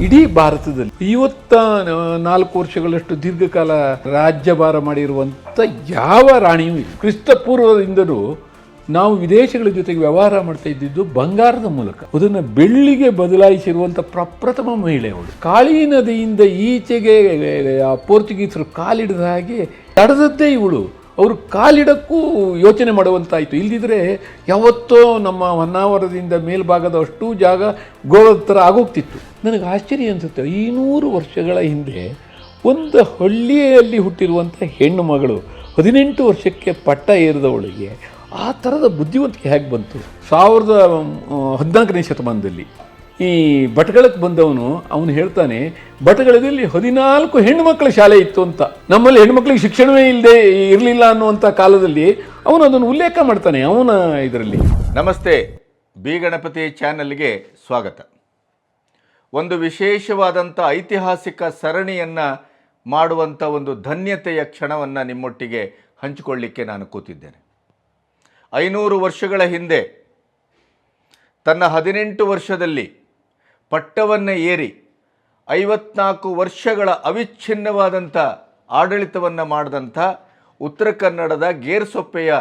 ಇಡೀ ಭಾರತದಲ್ಲಿ 54 ವರ್ಷಗಳಷ್ಟು ದೀರ್ಘಕಾಲ ರಾಜ್ಯಭಾರ ಮಾಡಿರುವಂಥ ಯಾವ ರಾಣಿಯೂ ಇಲ್ಲ. ಕ್ರಿಸ್ತ ಪೂರ್ವದಿಂದಲೂ ನಾವು ವಿದೇಶಗಳ ಜೊತೆಗೆ ವ್ಯವಹಾರ ಮಾಡ್ತಾ ಇದ್ದಿದ್ದು ಬಂಗಾರದ ಮೂಲಕ. ಅದನ್ನು ಬೆಳ್ಳಿಗೆ ಬದಲಾಯಿಸಿರುವಂಥ ಪ್ರಪ್ರಥಮ ಮಹಿಳೆ ಅವಳು. ಕಾಳಿ ನದಿಯಿಂದ ಈಚೆಗೆ ಪೋರ್ಚುಗೀಸರು ಕಾಲಿಡಿದ ಹಾಗೆ ತಡೆದದ್ದೇ ಇವಳು. ಅವರು ಕಾಲಿಡಕ್ಕೂ ಯೋಚನೆ ಮಾಡುವಂತಾಯಿತು. ಇಲ್ಲದಿದ್ದರೆ ಯಾವತ್ತೋ ನಮ್ಮ ಹೊನ್ನಾವರದಿಂದ ಮೇಲ್ಭಾಗದ ಅಷ್ಟೂ ಜಾಗ ಗೋವಾದ ಥರ ಆಗೋಗ್ತಿತ್ತು. ನನಗೆ ಆಶ್ಚರ್ಯ ಅನಿಸುತ್ತೆ, 500 ವರ್ಷಗಳ ಹಿಂದೆ ಒಂದು ಹಳ್ಳಿಯಲ್ಲಿ ಹುಟ್ಟಿರುವಂಥ ಹೆಣ್ಣು ಮಗಳು 18 ವರ್ಷಕ್ಕೆ ಪಟ್ಟ ಏರಿದವಳಿಗೆ ಆ ಥರದ ಬುದ್ಧಿವಂತಿಕೆ ಹೇಗೆ ಬಂತು? 14ನೇ ಶತಮಾನದಲ್ಲಿ ಈ ಭಟ್ಕಳಕ್ಕೆ ಬಂದವನು ಅವನು ಹೇಳ್ತಾನೆ, ಭಟ್ಕಳದಲ್ಲಿ 14 ಹೆಣ್ಣು ಮಕ್ಕಳ ಶಾಲೆ ಇತ್ತು ಅಂತ. ನಮ್ಮಲ್ಲಿ ಹೆಣ್ಣುಮಕ್ಳಿಗೆ ಶಿಕ್ಷಣವೇ ಇರಲಿಲ್ಲ ಅನ್ನುವಂಥ ಕಾಲದಲ್ಲಿ ಅವನು ಅದನ್ನು ಉಲ್ಲೇಖ ಮಾಡ್ತಾನೆ ಅವನ ಇದರಲ್ಲಿ. ನಮಸ್ತೆ, ಬಿ ಗಣಪತಿ ಚಾನಲ್ಗೆ ಸ್ವಾಗತ. ಒಂದು ವಿಶೇಷವಾದಂಥ ಐತಿಹಾಸಿಕ ಸರಣಿಯನ್ನು ಮಾಡುವಂಥ ಒಂದು ಧನ್ಯತೆಯ ಕ್ಷಣವನ್ನು ನಿಮ್ಮೊಟ್ಟಿಗೆ ಹಂಚಿಕೊಳ್ಳಿಕ್ಕೆ ನಾನು ಕೂತಿದ್ದೇನೆ. 500 ವರ್ಷಗಳ ಹಿಂದೆ ತನ್ನ 18 ವರ್ಷದಲ್ಲಿ ಪಟ್ಟವನ್ನು ಏರಿ 54 ವರ್ಷಗಳ ಅವಿಚ್ಛಿನ್ನವಾದಂಥ ಆಡಳಿತವನ್ನು ಮಾಡಿದಂಥ ಉತ್ತರ ಕನ್ನಡದ ಗೇರ್ಸೊಪ್ಪೆಯ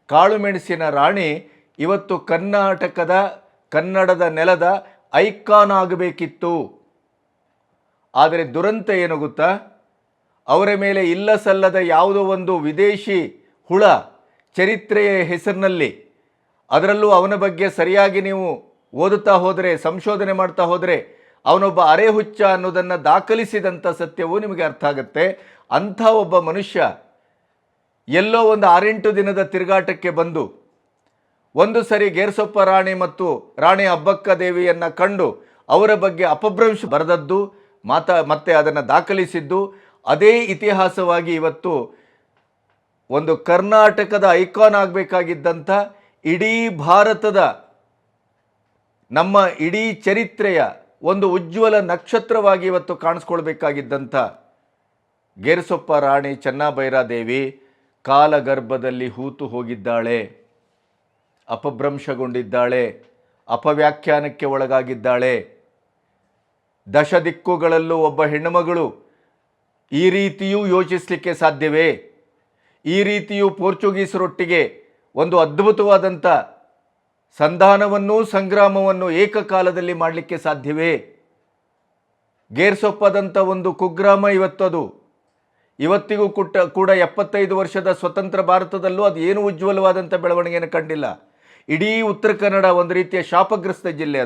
ಕಾಳುಮೆಣಸಿನ ರಾಣಿ ಇವತ್ತು ಕನ್ನಡದ ನೆಲದ ಐಕಾನ್ ಆಗಬೇಕಿತ್ತು. ಆದರೆ ದುರಂತ ಏನು ಗೊತ್ತಾ? ಅವರ ಮೇಲೆ ಇಲ್ಲ ಸಲ್ಲದ ಯಾವುದೋ ಒಂದು ವಿದೇಶಿ ಹುಳ ಚರಿತ್ರೆಯ ಹೆಸರಿನಲ್ಲಿ, ಅದರಲ್ಲೂ ಅವನ ಬಗ್ಗೆ ಸರಿಯಾಗಿ ನೀವು ಓದುತ್ತಾ ಹೋದರೆ, ಸಂಶೋಧನೆ ಮಾಡ್ತಾ ಹೋದರೆ ಅವನೊಬ್ಬ ಅರೆಹುಚ್ಚ ಅನ್ನೋದನ್ನು ದಾಖಲಿಸಿದಂಥ ಸತ್ಯವೂ ನಿಮಗೆ ಅರ್ಥ ಆಗುತ್ತೆ. ಅಂಥ ಒಬ್ಬ ಮನುಷ್ಯ ಎಲ್ಲೋ ಒಂದು 6-8 ದಿನದ ತಿರುಗಾಟಕ್ಕೆ ಬಂದು ಒಂದು ಸರಿ ಗೇರ್ಸೊಪ್ಪ ರಾಣಿ ಮತ್ತು ರಾಣಿ ಅಬ್ಬಕ್ಕ ದೇವಿಯನ್ನು ಕಂಡು ಅವರ ಬಗ್ಗೆ ಅಪಭ್ರಂಶ ಬರೆದದ್ದು, ಮತ್ತೆ ಅದನ್ನು ದಾಖಲಿಸಿದ್ದು, ಅದೇ ಇತಿಹಾಸವಾಗಿ ಇವತ್ತು ಒಂದು ಕರ್ನಾಟಕದ ಐಕಾನ್ ಆಗಬೇಕಾಗಿದ್ದಂಥ, ಇಡೀ ಭಾರತದ ನಮ್ಮ ಇಡೀ ಚರಿತ್ರೆಯ ಒಂದು ಉಜ್ವಲ ನಕ್ಷತ್ರವಾಗಿ ಇವತ್ತು ಕಾಣಿಸ್ಕೊಳ್ಬೇಕಾಗಿದ್ದಂಥ ಗೇರ್ಸೊಪ್ಪ ರಾಣಿ ಚೆನ್ನಭೈರಾದೇವಿ ಕಾಲಗರ್ಭದಲ್ಲಿ ಹೂತು ಹೋಗಿದ್ದಾಳೆ, ಅಪಭ್ರಂಶಗೊಂಡಿದ್ದಾಳೆ, ಅಪವ್ಯಾಖ್ಯಾನಕ್ಕೆ ಒಳಗಾಗಿದ್ದಾಳೆ. ದಶದಿಕ್ಕುಗಳಲ್ಲೂ ಒಬ್ಬ ಹೆಣ್ಣುಮಗಳು ಈ ರೀತಿಯೂ ಯೋಚಿಸಲಿಕ್ಕೆ ಸಾಧ್ಯವೇ? ಈ ರೀತಿಯೂ ಪೋರ್ಚುಗೀಸರೊಟ್ಟಿಗೆ ಒಂದು ಅದ್ಭುತವಾದಂಥ ಸಂಧಾನವನ್ನು ಸಂಗ್ರಾಮವನ್ನು ಏಕಕಾಲದಲ್ಲಿ ಮಾಡಲಿಕ್ಕೆ ಸಾಧ್ಯವೇ? ಗೇರ್ಸೊಪ್ಪದಂಥ ಒಂದು ಕುಗ್ರಾಮ ಇವತ್ತಿಗೂ ಕೂಡ 75 ವರ್ಷದ ಸ್ವತಂತ್ರ ಭಾರತದಲ್ಲೂ ಅದು ಏನು ಉಜ್ವಲವಾದಂಥ ಬೆಳವಣಿಗೆಯನ್ನು ಕಂಡಿಲ್ಲ. ಇಡೀ ಉತ್ತರ ಕನ್ನಡ ಒಂದು ರೀತಿಯ ಶಾಪಗ್ರಸ್ತ ಜಿಲ್ಲೆ.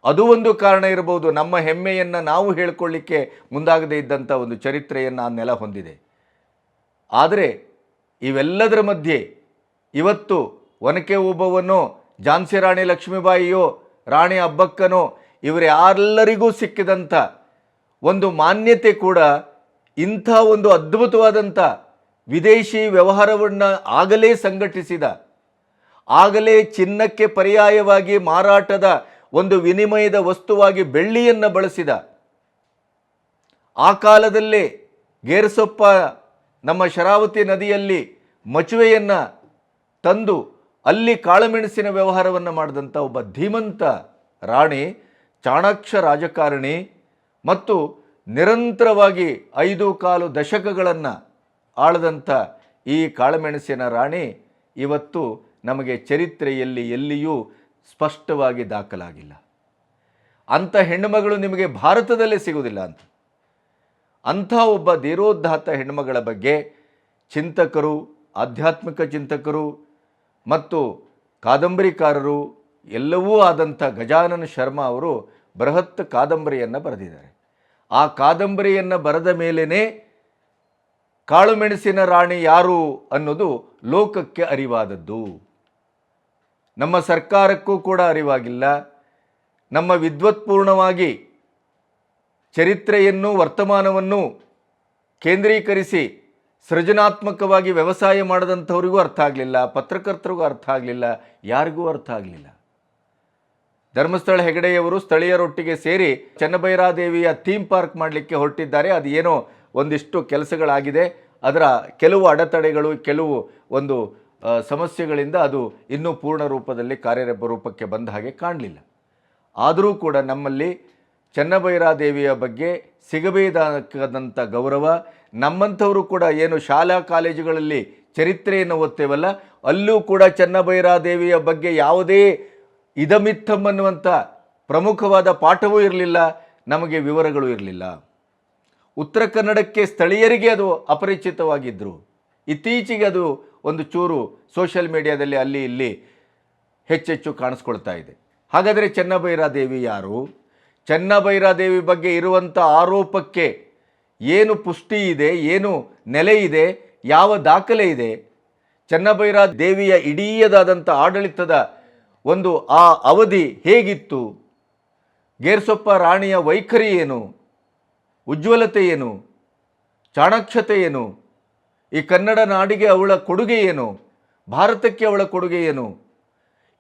ಅದು ಒಂದು ಕಾರಣ ಇರಬಹುದು. ನಮ್ಮ ಹೆಮ್ಮೆಯನ್ನು ನಾವು ಹೇಳ್ಕೊಳ್ಳಿಕ್ಕೆ ಮುಂದಾಗದೇ ಇದ್ದಂಥ ಒಂದು ಚರಿತ್ರೆಯನ್ನು ಆ ನೆಲ ಹೊಂದಿದೆ. ಆದರೆ ಇವೆಲ್ಲದರ ಮಧ್ಯೆ ಇವತ್ತು ಒನಕೆ ಓಬವ್ವನೋ, ಝಾನ್ಸಿ ರಾಣಿ ಲಕ್ಷ್ಮೀಬಾಯಿಯೋ, ರಾಣಿ ಅಬ್ಬಕ್ಕನೋ, ಇವರೆಲ್ಲರಿಗೂ ಸಿಕ್ಕಿದಂಥ ಒಂದು ಮಾನ್ಯತೆ ಕೂಡ ಇಂಥ ಒಂದು ಅದ್ಭುತವಾದಂಥ ವಿದೇಶಿ ವ್ಯವಹಾರವನ್ನು ಆಗಲೇ ಸಂಘಟಿಸಿದ, ಆಗಲೇ ಚಿನ್ನಕ್ಕೆ ಪರ್ಯಾಯವಾಗಿ ಮಾರಾಟದ ಒಂದು ವಿನಿಮಯದ ವಸ್ತುವಾಗಿ ಬೆಳ್ಳಿಯನ್ನು ಬಳಸಿದ ಆ ಕಾಲದಲ್ಲೇ ಗೇರ್ಸೊಪ್ಪ ನಮ್ಮ ಶರಾವತಿ ನದಿಯಲ್ಲಿ ಮಚುವೆಯನ್ನು ತಂದು ಅಲ್ಲಿ ಕಾಳುಮೆಣಸಿನ ವ್ಯವಹಾರವನ್ನು ಮಾಡಿದಂಥ ಒಬ್ಬ ಧೀಮಂತ ರಾಣಿ, ಚಾಣಾಕ್ಷ ರಾಜಕಾರಣಿ ಮತ್ತು ನಿರಂತರವಾಗಿ 5 ದಶಕಗಳನ್ನು ಆಳದಂಥ ಈ ಕಾಳುಮೆಣಸಿನ ರಾಣಿ ಇವತ್ತು ನಮಗೆ ಚರಿತ್ರೆಯಲ್ಲಿ ಎಲ್ಲಿಯೂ ಸ್ಪಷ್ಟವಾಗಿ ದಾಖಲಾಗಿಲ್ಲ. ಅಂಥ ಹೆಣ್ಣುಮಗಳು ನಿಮಗೆ ಭಾರತದಲ್ಲೇ ಸಿಗುವುದಿಲ್ಲ. ಅಂಥ ಒಬ್ಬ ಧೀರೋದ್ಧಾತ ಹೆಣ್ಣುಮಗಳ ಬಗ್ಗೆ ಚಿಂತಕರು, ಆಧ್ಯಾತ್ಮಿಕ ಚಿಂತಕರು ಮತ್ತು ಕಾದಂಬರಿಕಾರರು ಎಲ್ಲವೂ ಆದಂಥ ಗಜಾನನ ಶರ್ಮಾ ಅವರು ಬೃಹತ್ ಕಾದಂಬರಿಯನ್ನು ಬರೆದಿದ್ದಾರೆ. ಆ ಕಾದಂಬರಿಯನ್ನು ಬರೆದ ಮೇಲೇ ಕಾಳುಮೆಣಸಿನ ರಾಣಿ ಯಾರು ಅನ್ನೋದು ಲೋಕಕ್ಕೆ ಅರಿವಾದದ್ದು. ನಮ್ಮ ಸರ್ಕಾರಕ್ಕೂ ಕೂಡ ಅರಿವಾಗಿಲ್ಲ. ನಮ್ಮ ವಿದ್ವತ್ಪೂರ್ಣವಾಗಿ ಚರಿತ್ರೆಯನ್ನು, ವರ್ತಮಾನವನ್ನು ಕೇಂದ್ರೀಕರಿಸಿ ಸೃಜನಾತ್ಮಕವಾಗಿ ವ್ಯವಸಾಯ ಮಾಡಿದಂಥವ್ರಿಗೂ ಅರ್ಥ ಆಗಲಿಲ್ಲ, ಪತ್ರಕರ್ತರಿಗೂ ಅರ್ಥ ಆಗಲಿಲ್ಲ, ಯಾರಿಗೂ ಅರ್ಥ ಆಗಲಿಲ್ಲ. ಧರ್ಮಸ್ಥಳ ಹೆಗಡೆಯವರು ಸ್ಥಳೀಯರೊಟ್ಟಿಗೆ ಸೇರಿ ಚೆನ್ನಭೈರಾದೇವಿಯ ಥೀಮ್ ಪಾರ್ಕ್ ಮಾಡಲಿಕ್ಕೆ ಹೊರಟಿದ್ದಾರೆ. ಅದು ಏನೋ ಒಂದಿಷ್ಟು ಕೆಲಸಗಳಾಗಿದೆ, ಅದರ ಕೆಲವು ಅಡೆತಡೆಗಳು, ಕೆಲವು ಒಂದು ಸಮಸ್ಯೆಗಳಿಂದ ಅದು ಇನ್ನೂ ಪೂರ್ಣ ರೂಪದಲ್ಲಿ ಕಾರ್ಯರೂಪಕ್ಕೆ ಬಂದ ಹಾಗೆ ಕಾಣಲಿಲ್ಲ. ಆದರೂ ಕೂಡ ನಮ್ಮಲ್ಲಿ ಚೆನ್ನಭೈರಾದೇವಿಯ ಬಗ್ಗೆ ಸಿಗಬೇಕಾದಂಥ ಗೌರವ ನಮ್ಮಂಥವರು ಕೂಡ ಏನು ಶಾಲಾ ಕಾಲೇಜುಗಳಲ್ಲಿ ಚರಿತ್ರೆಯನ್ನು ಓದ್ತೇವಲ್ಲ, ಅಲ್ಲೂ ಕೂಡ ಚೆನ್ನಭೈರಾದೇವಿಯ ಬಗ್ಗೆ ಯಾವುದೇ ಇದಮಿತ್ತಮ್ ಅನ್ನುವಂಥ ಪ್ರಮುಖವಾದ ಪಾಠವೂ ಇರಲಿಲ್ಲ, ನಮಗೆ ವಿವರಗಳು ಇರಲಿಲ್ಲ. ಉತ್ತರ ಕನ್ನಡಕ್ಕೆ ಸ್ಥಳೀಯರಿಗೆ ಅದು ಅಪರಿಚಿತವಾಗಿದ್ದರು. ಇತ್ತೀಚೆಗೆ ಅದು ಒಂದು ಚೂರು ಸೋಷಿಯಲ್ ಮೀಡಿಯಾದಲ್ಲಿ ಅಲ್ಲಿ ಇಲ್ಲಿ ಹೆಚ್ಚೆಚ್ಚು ಕಾಣಿಸ್ಕೊಳ್ತಾ ಇದೆ. ಹಾಗಾದರೆ ಚೆನ್ನಭೈರಾದೇವಿ ಯಾರು? ಚೆನ್ನಭೈರಾದೇವಿ ಬಗ್ಗೆ ಇರುವಂಥ ಆರೋಪಕ್ಕೆ ಏನು ಪುಷ್ಟಿ ಇದೆ, ಏನು ನೆಲೆ ಇದೆ, ಯಾವ ದಾಖಲೆ ಇದೆ? ಚೆನ್ನಭೈರಾದೇವಿಯ ಇಡೀಯದಾದಂಥ ಆಡಳಿತದ ಒಂದು ಆ ಅವಧಿ ಹೇಗಿತ್ತು? ಗೇರ್ಸೊಪ್ಪ ರಾಣಿಯ ವೈಖರಿ ಏನು? ಉಜ್ವಲತೆ ಏನು? ಚಾಣಾಕ್ಷತೆ ಏನು? ಈ ಕನ್ನಡ ನಾಡಿಗೆ ಅವಳ ಕೊಡುಗೆ ಏನು? ಭಾರತಕ್ಕೆ ಅವಳ ಕೊಡುಗೆ ಏನು?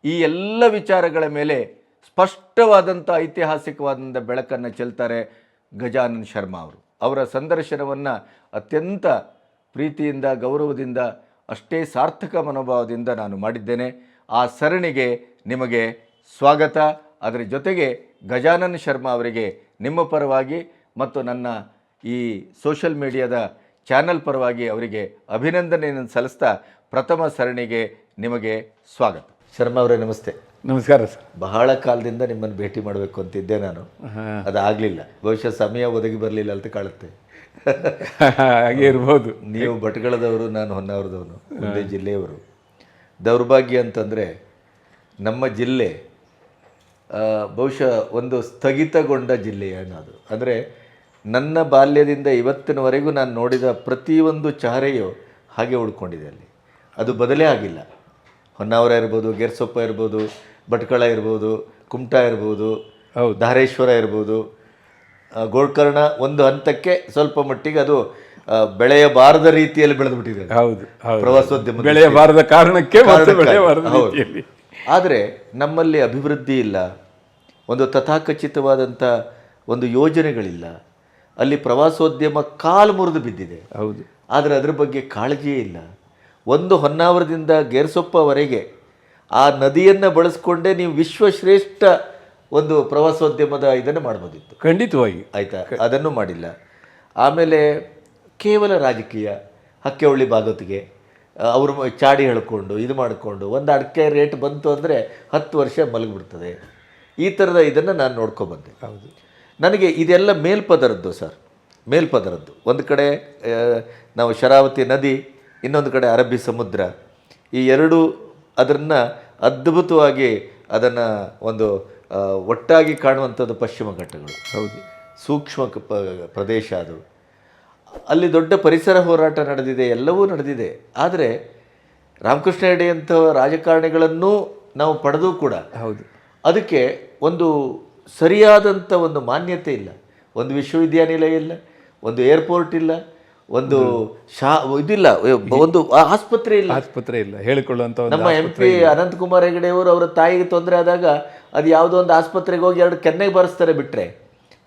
ಈ ಎಲ್ಲ ವಿಚಾರಗಳ ಮೇಲೆ ಸ್ಪಷ್ಟವಾದಂಥ ಐತಿಹಾಸಿಕವಾದಂಥ ಬೆಳಕನ್ನು ಚೆಲ್ತಾರೆ ಗಜಾನನ್ ಶರ್ಮಾ ಅವರು. ಅವರ ಸಂದರ್ಶನವನ್ನು ಅತ್ಯಂತ ಪ್ರೀತಿಯಿಂದ, ಗೌರವದಿಂದ, ಅಷ್ಟೇ ಸಾರ್ಥಕ ಮನೋಭಾವದಿಂದ ನಾನು ಮಾಡಿದ್ದೇನೆ. ಆ ಸರಣಿಗೆ ನಿಮಗೆ ಸ್ವಾಗತ. ಅದರ ಜೊತೆಗೆ ಗಜಾನನ್ ಶರ್ಮಾ ಅವರಿಗೆ ನಿಮ್ಮ ಪರವಾಗಿ ಮತ್ತು ನನ್ನ ಈ ಸೋಷಿಯಲ್ ಮೀಡಿಯಾದ ಚಾನಲ್ ಪರವಾಗಿ ಅವರಿಗೆ ಅಭಿನಂದನೆಯನ್ನು ಸಲ್ಲಿಸ್ತಾ ಪ್ರಥಮ ಸರಣಿಗೆ ನಿಮಗೆ ಸ್ವಾಗತ. ಶರ್ಮಾ ಅವರೇ, ನಮಸ್ತೆ. ನಮಸ್ಕಾರ ಸರ್. ಬಹಳ ಕಾಲದಿಂದ ನಿಮ್ಮನ್ನು ಭೇಟಿ ಮಾಡಬೇಕು ಅಂತಿದ್ದೆ ನಾನು, ಅದಾಗಲಿಲ್ಲ. ಬಹುಶಃ ಸಮಯ ಒದಗಿ ಬರಲಿಲ್ಲ ಅಂತ ಕಾಣುತ್ತೆ. ಹಾಗೆ ಇರ್ಬೋದು. ನೀವು ಭಟ್ಕಳದವರು, ನಾನು ಹೊನ್ನಾವರದವನು, ಒಂದೇ ಜಿಲ್ಲೆಯವರು. ದೌರ್ಭಾಗ್ಯ ಅಂತಂದರೆ ನಮ್ಮ ಜಿಲ್ಲೆ ಬಹುಶಃ ಒಂದು ಸ್ಥಗಿತಗೊಂಡ ಜಿಲ್ಲೆ ಅನ್ನೋದು. ಅಂದರೆ ನನ್ನ ಬಾಲ್ಯದಿಂದ ಇವತ್ತಿನವರೆಗೂ ನಾನು ನೋಡಿದ ಪ್ರತಿಯೊಂದು ಚಹರೆಯು ಹಾಗೆ ಉಳ್ಕೊಂಡಿದೆ ಅಲ್ಲಿ. ಅದು ಬದಲೇ ಆಗಿಲ್ಲ. ಹೊನ್ನಾವರ ಇರ್ಬೋದು, ಗೇರ್ಸೊಪ್ಪ ಇರ್ಬೋದು, ಭಟ್ಕಳ ಇರ್ಬೋದು, ಕುಮಟಾ ಇರ್ಬೋದು, ಧಾರೇಶ್ವರ ಇರ್ಬೋದು, ಗೋಕರ್ಣ ಒಂದು ಹಂತಕ್ಕೆ ಸ್ವಲ್ಪ ಮಟ್ಟಿಗೆ ಅದು ಬೆಳೆಯಬಾರದ ರೀತಿಯಲ್ಲಿ ಬೆಳೆದುಬಿಟ್ಟಿದೆ. ಹೌದು, ಪ್ರವಾಸೋದ್ಯಮ ಬೆಳೆಯಬಾರದ ಕಾರಣಕ್ಕೆ. ಆದರೆ ನಮ್ಮಲ್ಲಿ ಅಭಿವೃದ್ಧಿ ಇಲ್ಲ, ಒಂದು ತಥಾಕಚಿತವಾದಂಥ ಒಂದು ಯೋಜನೆಗಳಿಲ್ಲ. ಅಲ್ಲಿ ಪ್ರವಾಸೋದ್ಯಮ ಕಾಲು ಮುರಿದು ಬಿದ್ದಿದೆ. ಹೌದು. ಆದರೆ ಅದರ ಬಗ್ಗೆ ಕಾಳಜಿಯೇ ಇಲ್ಲ. ಒಂದು ಹೊನ್ನಾವರದಿಂದ ಗೇರ್ಸೊಪ್ಪವರೆಗೆ ಆ ನದಿಯನ್ನು ಬಳಸ್ಕೊಂಡೇ ನೀವು ವಿಶ್ವಶ್ರೇಷ್ಠ ಒಂದು ಪ್ರವಾಸೋದ್ಯಮದ ಇದನ್ನು ಮಾಡ್ಬೋದಿತ್ತು. ಖಂಡಿತವಾಗಿ. ಆಯಿತಾ? ಅದನ್ನು ಮಾಡಿಲ್ಲ. ಆಮೇಲೆ ಕೇವಲ ರಾಜಕೀಯ, ಹಕ್ಕೆಹೊಳ್ಳಿ ಭಾಗವತಿಗೆ ಅವರು ಚಾಡಿ ಹೇಳ್ಕೊಂಡು ಇದು ಮಾಡಿಕೊಂಡು ಒಂದು ಅಡಿಕೆ ರೇಟ್ ಬಂತು ಅಂದರೆ 10 ವರ್ಷ ಮಲಗಿಬಿಡ್ತದೆ. ಈ ಥರದ ಇದನ್ನು ನಾನು ನೋಡ್ಕೊಬಂದೆ. ಹೌದು. ನನಗೆ ಇದೆಲ್ಲ ಮೇಲ್ಪದರದ್ದು ಸರ್, ಮೇಲ್ಪದರದ್ದು. ಒಂದು ಕಡೆ ನಾವು ಶರಾವತಿ ನದಿ, ಇನ್ನೊಂದು ಕಡೆ ಅರಬ್ಬಿ ಸಮುದ್ರ. ಈ ಎರಡು ಅದನ್ನು ಅದ್ಭುತವಾಗಿ ಅದನ್ನು ಒಂದು ಒಟ್ಟಾಗಿ ಕಾಣುವಂಥದ್ದು ಪಶ್ಚಿಮ ಘಟ್ಟಗಳು. ಹೌದು. ಸೂಕ್ಷ್ಮ ಪ್ರದೇಶ ಅದು. ಅಲ್ಲಿ ದೊಡ್ಡ ಪರಿಸರ ಹೋರಾಟ ನಡೆದಿದೆ, ಎಲ್ಲವೂ ನಡೆದಿದೆ. ಆದರೆ ರಾಮಕೃಷ್ಣ ಹೆಗಡೆ ಅಂಥ ರಾಜಕಾರಣಿಗಳನ್ನೂ ನಾವು ಪಡೆದು ಕೂಡ ಹೌದು ಅದಕ್ಕೆ ಒಂದು ಸರಿಯಾದಂಥ ಒಂದು ಮಾನ್ಯತೆ ಇಲ್ಲ. ಒಂದು ವಿಶ್ವವಿದ್ಯಾನಿಲಯ ಇಲ್ಲ, ಒಂದು ಏರ್ಪೋರ್ಟ್ ಇಲ್ಲ, ಒಂದು ಇದಿಲ್ಲ, ಒಂದು ಆಸ್ಪತ್ರೆ ಇಲ್ಲ ಹೇಳಿಕೊಳ್ಳುವಂಥ. ನಮ್ಮ MP ಅನಂತಕುಮಾರ್ ಹೆಗಡೆ ಅವರು ಅವರ ತಾಯಿಗೆ ತೊಂದರೆ ಆದಾಗ ಅದು ಯಾವುದೋ ಒಂದು ಆಸ್ಪತ್ರೆಗೆ ಹೋಗಿ 2 ಕೆನ್ನೆಗೆ ಬಾರಿಸ್ತಾರೆ ಬಿಟ್ಟರೆ,